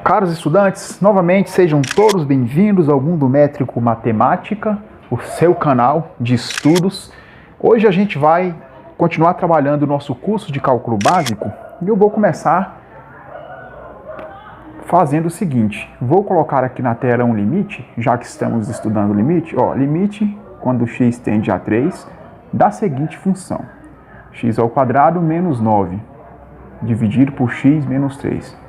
Caros estudantes, novamente sejam todos bem-vindos ao Mundo Métrico Matemática, o seu canal de estudos. Hoje a gente vai continuar trabalhando o nosso curso de cálculo básico e eu vou começar fazendo o seguinte. Vou colocar aqui na tela um limite, já que estamos estudando o limite. Limite quando x tende a 3 da seguinte função: x ao quadrado menos 9 dividido por x menos 3.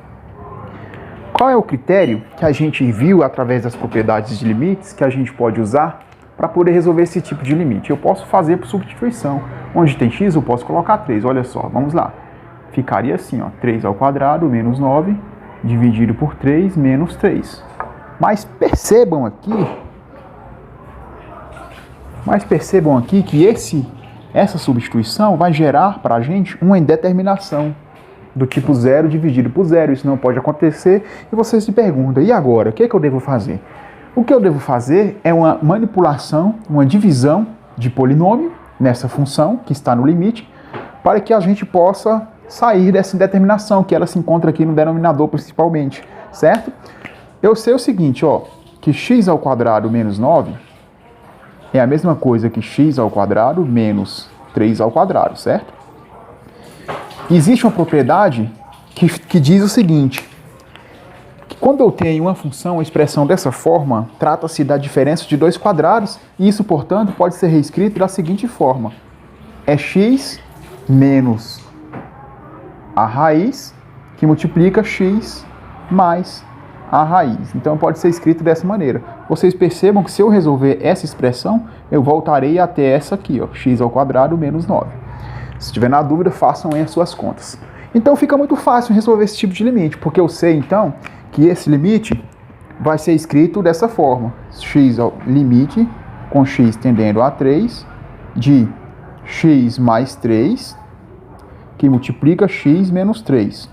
Qual é o critério que a gente viu através das propriedades de limites que a gente pode usar para poder resolver esse tipo de limite? Eu posso fazer por substituição. Onde tem x eu posso colocar 3. Olha só, vamos lá. Ficaria assim, 3 ao quadrado menos 9 dividido por 3 menos 3. Mas percebam aqui que essa substituição vai gerar para a gente uma indeterminação do tipo 0 dividido por 0. Isso não pode acontecer. E você se pergunta, e agora? O que eu devo fazer? O que eu devo fazer é uma manipulação, uma divisão de polinômio nessa função que está no limite, para que a gente possa sair dessa indeterminação, que ela se encontra aqui no denominador principalmente, certo? Eu sei o seguinte, que x ao quadrado menos 9 é a mesma coisa que x ao quadrado menos 3 ao quadrado, certo? Existe uma propriedade que diz o seguinte, que quando eu tenho uma função, uma expressão dessa forma, trata-se da diferença de dois quadrados, e isso, portanto, pode ser reescrito da seguinte forma: é x menos a raiz que multiplica x mais a raiz. Então pode ser escrito dessa maneira. Vocês percebam que se eu resolver essa expressão, eu voltarei até essa aqui, x ao quadrado menos 9. Se tiver na dúvida, façam aí as suas contas. Então fica muito fácil resolver esse tipo de limite, porque eu sei então que esse limite vai ser escrito dessa forma: x ao limite com x tendendo a 3 de x mais 3 que multiplica x menos 3.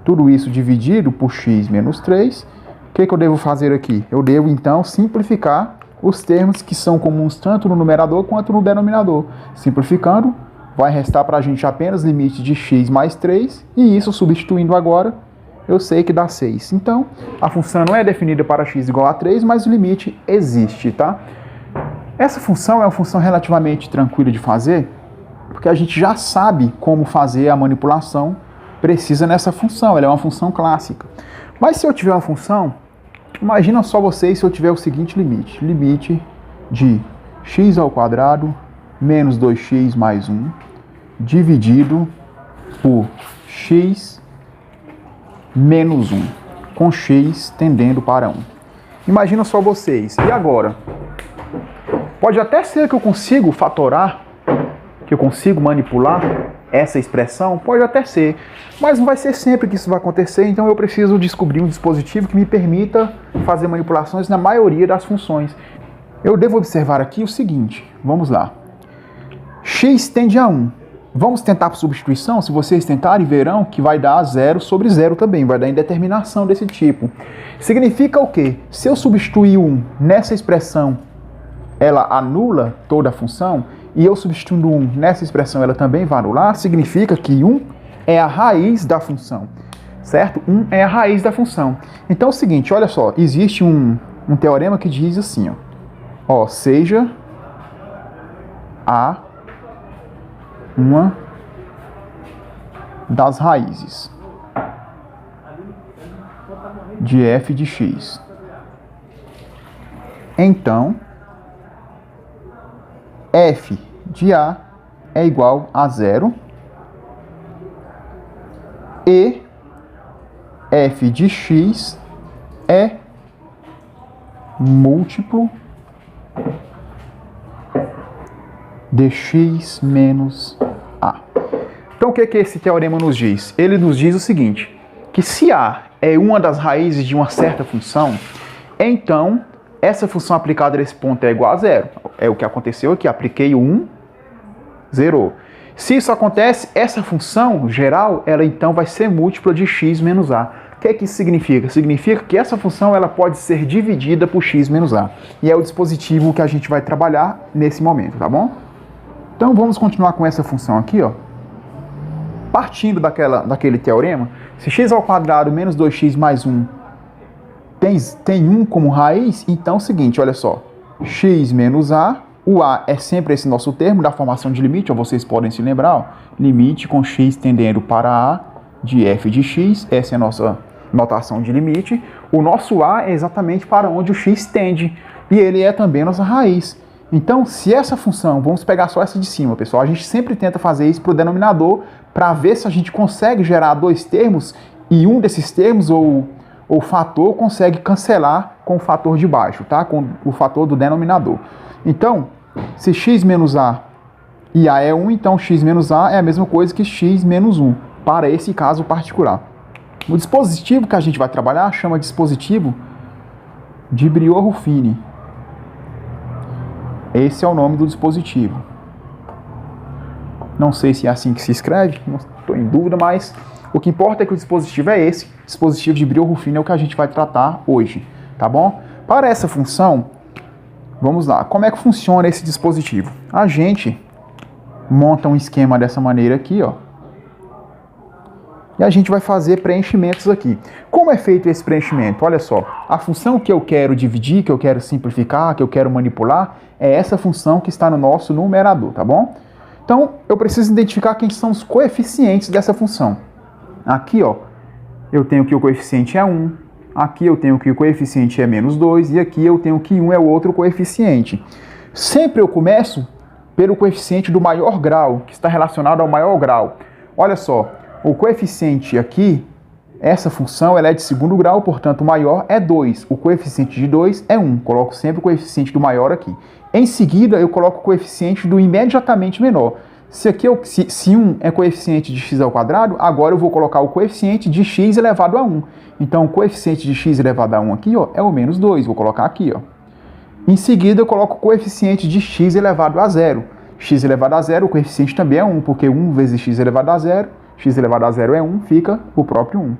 Tudo isso dividido por x menos 3. O que eu devo fazer aqui? Eu devo então simplificar os termos que são comuns tanto no numerador quanto no denominador. Simplificando, vai restar para a gente apenas limite de x mais 3, e isso substituindo agora, eu sei que dá 6. Então, a função não é definida para x igual a 3, mas o limite existe, tá? Essa função é uma função relativamente tranquila de fazer, porque a gente já sabe como fazer a manipulação precisa nessa função, ela é uma função clássica. Mas se eu tiver uma função, imagina só vocês se eu tiver o seguinte limite: limite de x ao quadrado menos 2x mais 1 dividido por x menos 1, com x tendendo para 1. Imagina só vocês. E agora? Pode até ser que eu consiga fatorar, que eu consigo manipular essa expressão, pode até ser, mas não vai ser sempre que isso vai acontecer, então eu preciso descobrir um dispositivo que me permita fazer manipulações na maioria das funções. Eu devo observar aqui o seguinte, vamos lá. X tende a 1. Vamos tentar por substituição? Se vocês tentarem, verão que vai dar 0 sobre 0 também, vai dar indeterminação desse tipo. Significa o quê? Se eu substituir 1 nessa expressão, ela anula toda a função, e eu substituindo 1 nessa expressão, ela também vai anular, significa que 1 é a raiz da função, certo? 1 é a raiz da função. Então é o seguinte, olha só, existe um teorema que diz assim, seja A uma das raízes de f de x. Então, f de A é igual a 0 e f de x é múltiplo de x menos A. Então o que esse teorema nos diz? Ele nos diz o seguinte, que se A é uma das raízes de uma certa função, então essa função aplicada nesse ponto é igual a 0. É o que aconteceu aqui, apliquei o 1, zerou. Se isso acontece, essa função geral, ela então vai ser múltipla de x menos A. O que isso significa? Significa que essa função ela pode ser dividida por x menos A. E é o dispositivo que a gente vai trabalhar nesse momento, tá bom? Então vamos continuar com essa função aqui, partindo daquele teorema, se x ao quadrado menos 2x mais 1 tem 1 como raiz, então é o seguinte, olha só. X menos A, o A é sempre esse nosso termo da formação de limite, ó, vocês podem se lembrar, ó, limite com x tendendo para A de f de x, essa é a nossa notação de limite. O nosso A é exatamente para onde o x tende, e ele é também a nossa raiz. Então, se essa função, vamos pegar só essa de cima, pessoal, a gente sempre tenta fazer isso para o denominador, para ver se a gente consegue gerar 2 termos, e um desses termos, ou o fator, consegue cancelar com o fator de baixo, tá? Com o fator do denominador. Então, se x menos A e A é 1, então x menos A é a mesma coisa que x menos 1, para esse caso particular. O dispositivo que a gente vai trabalhar chama dispositivo de Brillouin-Ruffini. Esse é o nome do dispositivo. Não sei se é assim que se escreve, não estou em dúvida, mas o que importa é que o dispositivo é esse. Dispositivo de Brillouin-Ruffini é o que a gente vai tratar hoje, tá bom? Para essa função, vamos lá. Como é que funciona esse dispositivo? A gente monta um esquema dessa maneira aqui, ó. E a gente vai fazer preenchimentos aqui. Como é feito esse preenchimento? Olha só, a função que eu quero dividir, que eu quero simplificar, que eu quero manipular, é essa função que está no nosso numerador, tá bom? Então, eu preciso identificar quem são os coeficientes dessa função. Aqui, ó, eu tenho que o coeficiente é 1, aqui eu tenho que o coeficiente é menos 2, e aqui eu tenho que 1 é o outro coeficiente. Sempre eu começo pelo coeficiente do maior grau, que está relacionado ao maior grau. Olha só, o coeficiente aqui, essa função, ela é de segundo grau, portanto o maior é 2. O coeficiente de 2 é 1. Coloco sempre o coeficiente do maior aqui. Em seguida, eu coloco o coeficiente do imediatamente menor. Se 1 é coeficiente de x ao quadrado, agora eu vou colocar o coeficiente de x elevado a 1. Então, o coeficiente de x elevado a 1 aqui, ó, é o menos 2. Vou colocar aqui, ó. Em seguida, eu coloco o coeficiente de x elevado a 0. X elevado a 0, o coeficiente também é 1, porque 1 vezes x elevado a 0, x elevado a 0 é 1, fica o próprio 1.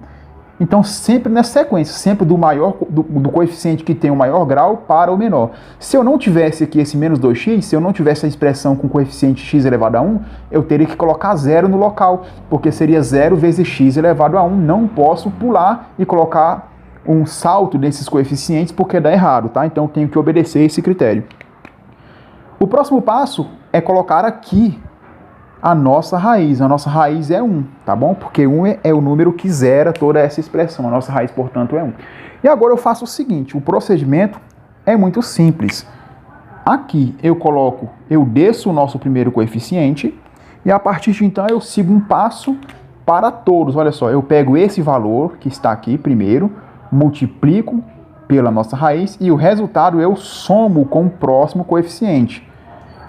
Então, sempre nessa sequência, sempre do coeficiente que tem o maior grau para o menor. Se eu não tivesse aqui esse menos 2x, se eu não tivesse a expressão com coeficiente x elevado a 1, eu teria que colocar 0 no local, porque seria 0 vezes x elevado a 1. Não posso pular e colocar um salto desses coeficientes, porque dá errado, tá? Então, eu tenho que obedecer esse critério. O próximo passo é colocar aqui a nossa raiz. A nossa raiz é 1, tá bom? Porque 1 é o número que zera toda essa expressão. A nossa raiz, portanto, é 1. E agora eu faço o seguinte, o procedimento é muito simples. Aqui eu desço o nosso primeiro coeficiente e a partir de então eu sigo um passo para todos. Olha só, eu pego esse valor que está aqui primeiro, multiplico pela nossa raiz e o resultado eu somo com o próximo coeficiente.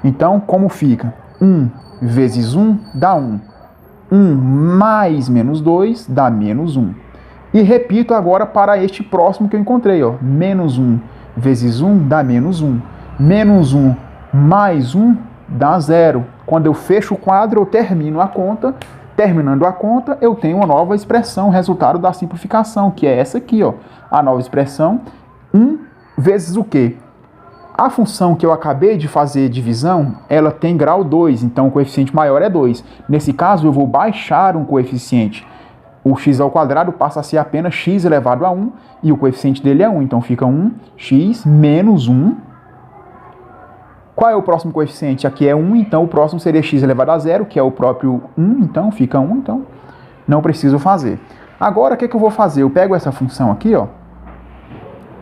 Então, como fica? 1 vezes 1 dá 1. 1 mais menos 2 dá menos 1. E repito agora para este próximo que eu encontrei, ó. Menos 1 vezes 1 dá menos 1. Menos 1 mais 1 dá 0. Quando eu fecho o quadro, eu termino a conta. Terminando a conta, eu tenho uma nova expressão, resultado da simplificação, que é essa aqui, ó. A nova expressão, 1 vezes o quê? A função que eu acabei de fazer divisão, ela tem grau 2, então o coeficiente maior é 2. Nesse caso, eu vou baixar um coeficiente. O x ao quadrado passa a ser apenas x elevado a 1, e o coeficiente dele é 1, então fica 1x menos 1. Qual é o próximo coeficiente? Aqui é 1, então o próximo seria x elevado a 0, que é o próprio 1, então fica 1, então não preciso fazer. Agora, o que eu vou fazer? Eu pego essa função aqui, ó,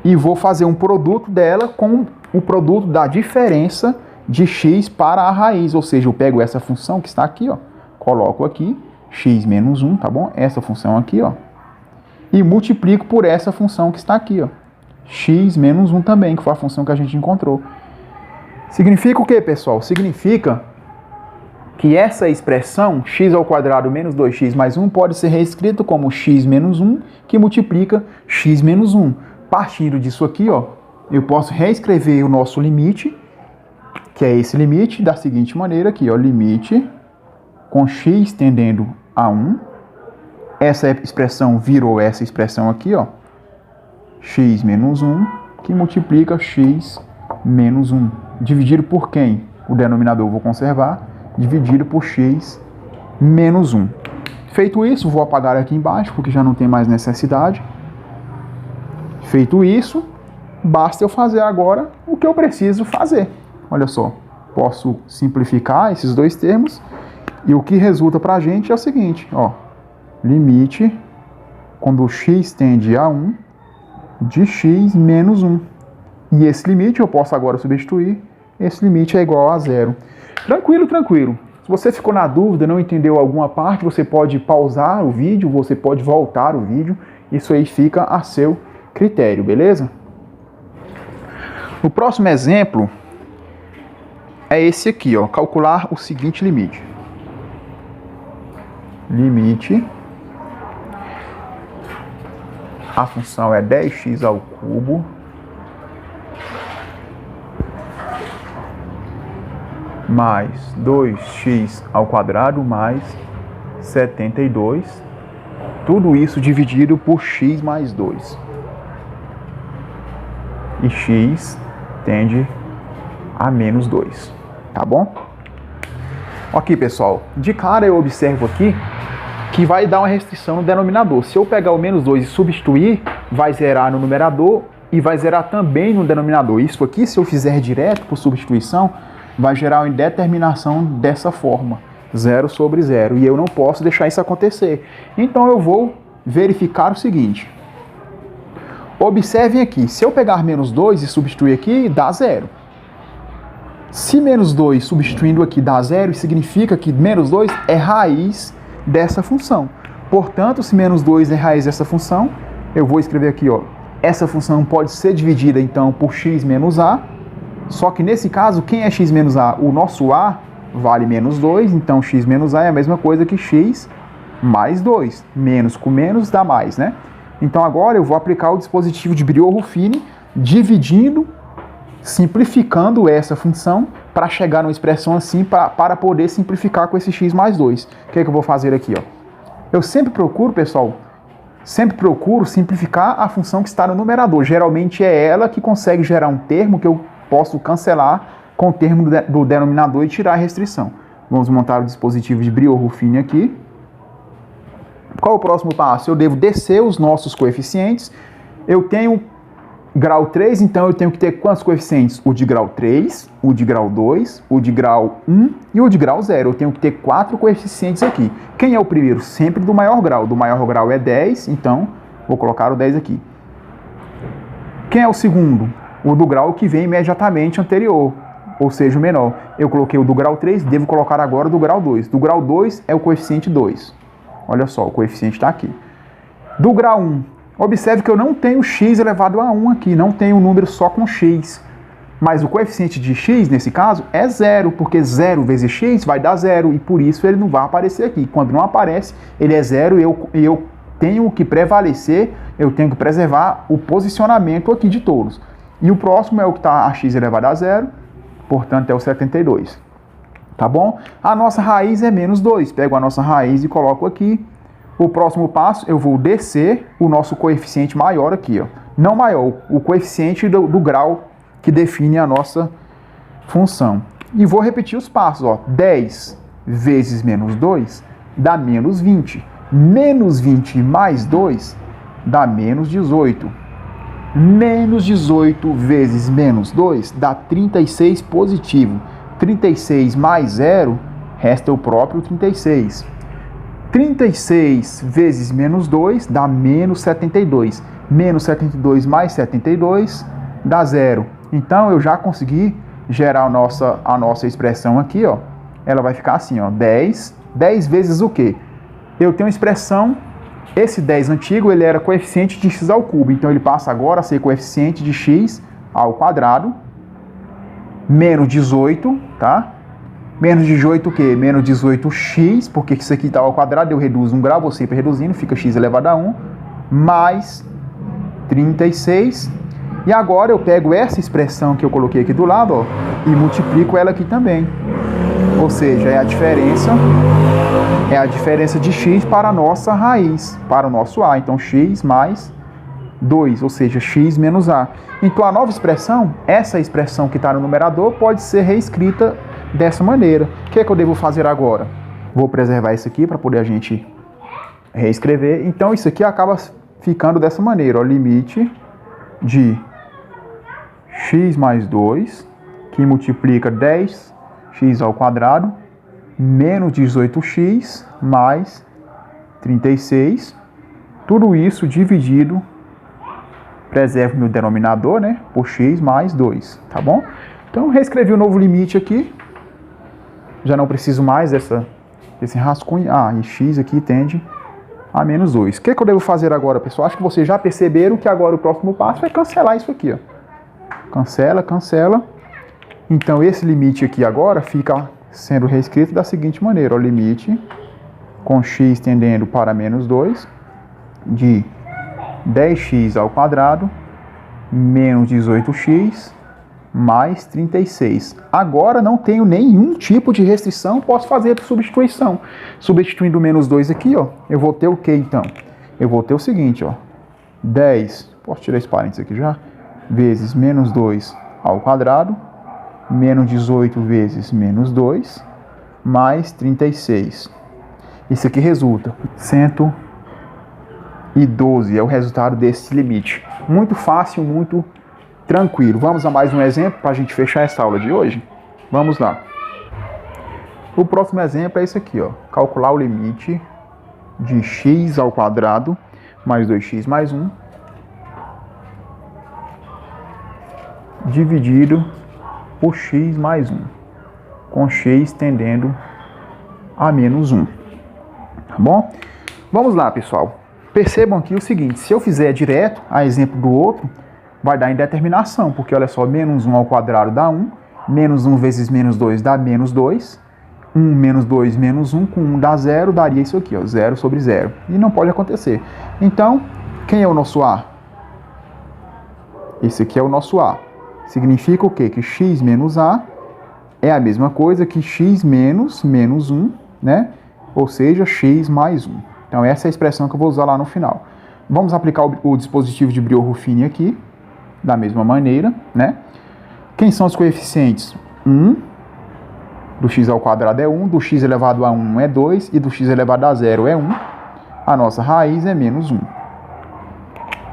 e vou fazer um produto dela com o produto da diferença de x para a raiz, ou seja, eu pego essa função que está aqui, ó, coloco aqui, x menos 1, tá bom? Essa função aqui, ó, e multiplico por essa função que está aqui, ó, x menos 1 também, que foi a função que a gente encontrou. Significa o que, pessoal? Significa que essa expressão, x ao quadrado menos 2x mais 1, pode ser reescrito como x menos 1, que multiplica x menos 1. Partindo disso aqui, ó, eu posso reescrever o nosso limite, que é esse limite, da seguinte maneira aqui, ó, limite com x tendendo a 1. Essa expressão virou essa expressão aqui, ó, x menos 1, que multiplica x menos 1. Dividido por quem? O denominador eu vou conservar, dividido por x menos 1. Feito isso, vou apagar aqui embaixo, porque já não tem mais necessidade. Feito isso, basta eu fazer agora o que eu preciso fazer. Olha só, posso simplificar esses dois termos e o que resulta para a gente é o seguinte, ó, limite, quando x tende a 1, de x menos 1. E esse limite eu posso agora substituir, esse limite é igual a 0. Tranquilo, tranquilo. Se você ficou na dúvida, não entendeu alguma parte, você pode pausar o vídeo, você pode voltar o vídeo, isso aí fica a seu critério, beleza? O próximo exemplo é esse aqui, ó, calcular o seguinte limite. Limite, a função é 10x ao cubo mais 2x ao quadrado mais 72, tudo isso dividido por x mais 2. E x tende a menos 2, tá bom? Ok, pessoal, de cara eu observo aqui que vai dar uma restrição no denominador. Se eu pegar o menos 2 e substituir, vai zerar no numerador e vai zerar também no denominador. Isso aqui, se eu fizer direto por substituição, vai gerar uma indeterminação dessa forma, 0 sobre 0, e eu não posso deixar isso acontecer. Então eu vou verificar o seguinte. Observem aqui, se eu pegar menos 2 e substituir aqui, dá 0. Se menos 2 substituindo aqui dá 0, significa que menos 2 é raiz dessa função. Portanto, se menos 2 é raiz dessa função, eu vou escrever aqui, ó, essa função pode ser dividida então por x menos a, só que nesse caso, quem é x menos a? O nosso a vale menos 2, então x menos a é a mesma coisa que x mais 2. Menos com menos dá mais, né? Então agora eu vou aplicar o dispositivo de Briot-Ruffini, dividindo, simplificando essa função para chegar numa expressão assim, para poder simplificar com esse x mais 2. O que é que eu vou fazer aqui, ó? Eu sempre procuro, pessoal, simplificar a função que está no numerador. Geralmente é ela que consegue gerar um termo que eu posso cancelar com o termo do denominador e tirar a restrição. Vamos montar o dispositivo de Briot-Ruffini aqui. Qual é o próximo passo? Eu devo descer os nossos coeficientes. Eu tenho grau 3, então eu tenho que ter quantos coeficientes? O de grau 3, o de grau 2, o de grau 1 e o de grau 0. Eu tenho que ter 4 coeficientes aqui. Quem é o primeiro? Sempre do maior grau. Do maior grau é 10, então vou colocar o 10 aqui. Quem é o segundo? O do grau que vem imediatamente anterior, ou seja, o menor. Eu coloquei o do grau 3, devo colocar agora o do grau 2. Do grau 2 é o coeficiente 2. Olha só, o coeficiente está aqui. Do grau 1, observe que eu não tenho x elevado a 1 aqui, não tenho um número só com x. Mas o coeficiente de x, nesse caso, é 0, porque 0 vezes x vai dar 0, e por isso ele não vai aparecer aqui. Quando não aparece, ele é 0 e eu tenho que prevalecer, eu tenho que preservar o posicionamento aqui de todos. E o próximo é o que está a x elevado a 0, portanto é o 72. Tá bom? A nossa raiz é menos 2. Pego a nossa raiz e coloco aqui. O próximo passo, eu vou descer o nosso coeficiente maior aqui, ó. Não maior, o coeficiente do grau que define a nossa função. E vou repetir os passos, ó. 10 vezes menos 2 dá menos 20. Menos 20 mais 2 dá menos 18. Menos 18 vezes menos 2 dá 36 positivo. 36 mais 0 resta o próprio 36. 36 vezes menos 2 dá menos 72. Menos 72 mais 72 dá 0. Então eu já consegui gerar a nossa expressão aqui, ó. Ela vai ficar assim, ó, 10 vezes o quê? Eu tenho uma expressão, esse 10 antigo, ele era coeficiente de x ao cubo, então ele passa agora a ser coeficiente de x ao quadrado, menos 18, tá? Menos 18 o quê? Menos 18x, porque isso aqui está ao quadrado, eu reduzo um grau, vou sempre reduzindo, fica x elevado a 1, mais 36. E agora eu pego essa expressão que eu coloquei aqui do lado, ó, e multiplico ela aqui também. Ou seja, é a diferença de x para a nossa raiz, para o nosso a. Então, x mais 2, ou seja, x menos a. Então, a nova expressão, essa expressão que está no numerador, pode ser reescrita dessa maneira. O que é que eu devo fazer agora? Vou preservar isso aqui para poder a gente reescrever. Então, isso aqui acaba ficando dessa maneira, ó, limite de x mais 2, que multiplica 10x ao quadrado, menos 18x mais 36. Tudo isso dividido, preservo meu denominador, né, por x mais 2, tá bom? Então, reescrevi o novo limite aqui. Já não preciso mais desse rascunho. E x aqui tende a menos 2. O que eu devo fazer agora, pessoal? Acho que vocês já perceberam que agora o próximo passo é cancelar isso aqui, ó. Cancela, cancela. Então, esse limite aqui agora fica sendo reescrito da seguinte maneira. O limite com x tendendo para menos 2 de 10x ao quadrado menos 18x mais 36. Agora não tenho nenhum tipo de restrição, posso fazer a substituição. Substituindo o menos 2 aqui, ó, eu vou ter o que então? Eu vou ter o seguinte, ó, 10, posso tirar esse parênteses aqui já, vezes menos 2 ao quadrado, menos 18 vezes menos 2, mais 36. Isso aqui resulta 112, é o resultado desse limite. Muito fácil, muito tranquilo. Vamos a mais um exemplo para a gente fechar essa aula de hoje? Vamos lá. O próximo exemplo é esse aqui, ó. Calcular o limite de x ao quadrado mais 2x mais 1 dividido por x mais 1, com x tendendo a menos 1. Tá bom? Vamos lá, pessoal. Percebam aqui o seguinte, se eu fizer direto, a exemplo do outro, vai dar indeterminação, porque olha só, menos 1 ao quadrado dá 1, menos 1 vezes menos 2 dá menos 2, 1 menos 2 menos 1, com 1 dá 0, daria isso aqui, ó, 0 sobre 0. E não pode acontecer. Então, quem é o nosso A? Esse aqui é o nosso A. Significa o quê? Que x menos A é a mesma coisa que x menos menos 1, né? Ou seja, x mais 1. Então, essa é a expressão que eu vou usar lá no final. Vamos aplicar o dispositivo de Brillouin aqui, da mesma maneira, né? Quem são os coeficientes? 1, do x ao quadrado é 1, do x elevado a 1 é 2, e do x elevado a 0 é 1. A nossa raiz é menos 1.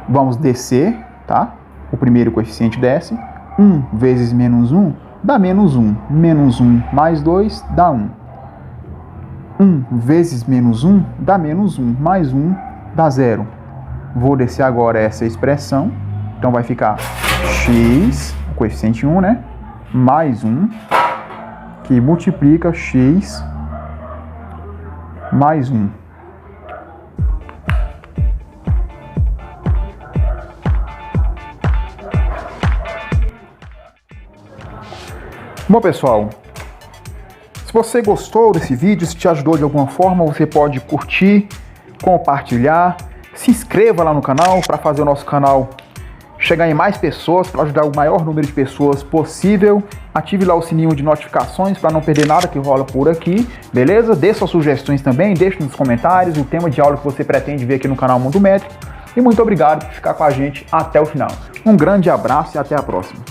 Vamos descer, tá? O primeiro coeficiente desce. 1 vezes menos 1 dá menos 1. Menos 1 mais 2 dá 1. 1 vezes menos 1 dá menos 1. Mais 1 dá 0. Vou descer agora essa expressão. Então vai ficar x, o coeficiente 1, né? Mais 1, que multiplica x mais 1. Bom, pessoal, se você gostou desse vídeo, se te ajudou de alguma forma, você pode curtir, compartilhar, se inscreva lá no canal para fazer o nosso canal chegar em mais pessoas, para ajudar o maior número de pessoas possível. Ative lá o sininho de notificações para não perder nada que rola por aqui, beleza? Dê suas sugestões também, deixe nos comentários o tema de aula que você pretende ver aqui no canal Mundo Métrico. E muito obrigado por ficar com a gente até o final. Um grande abraço e até a próxima.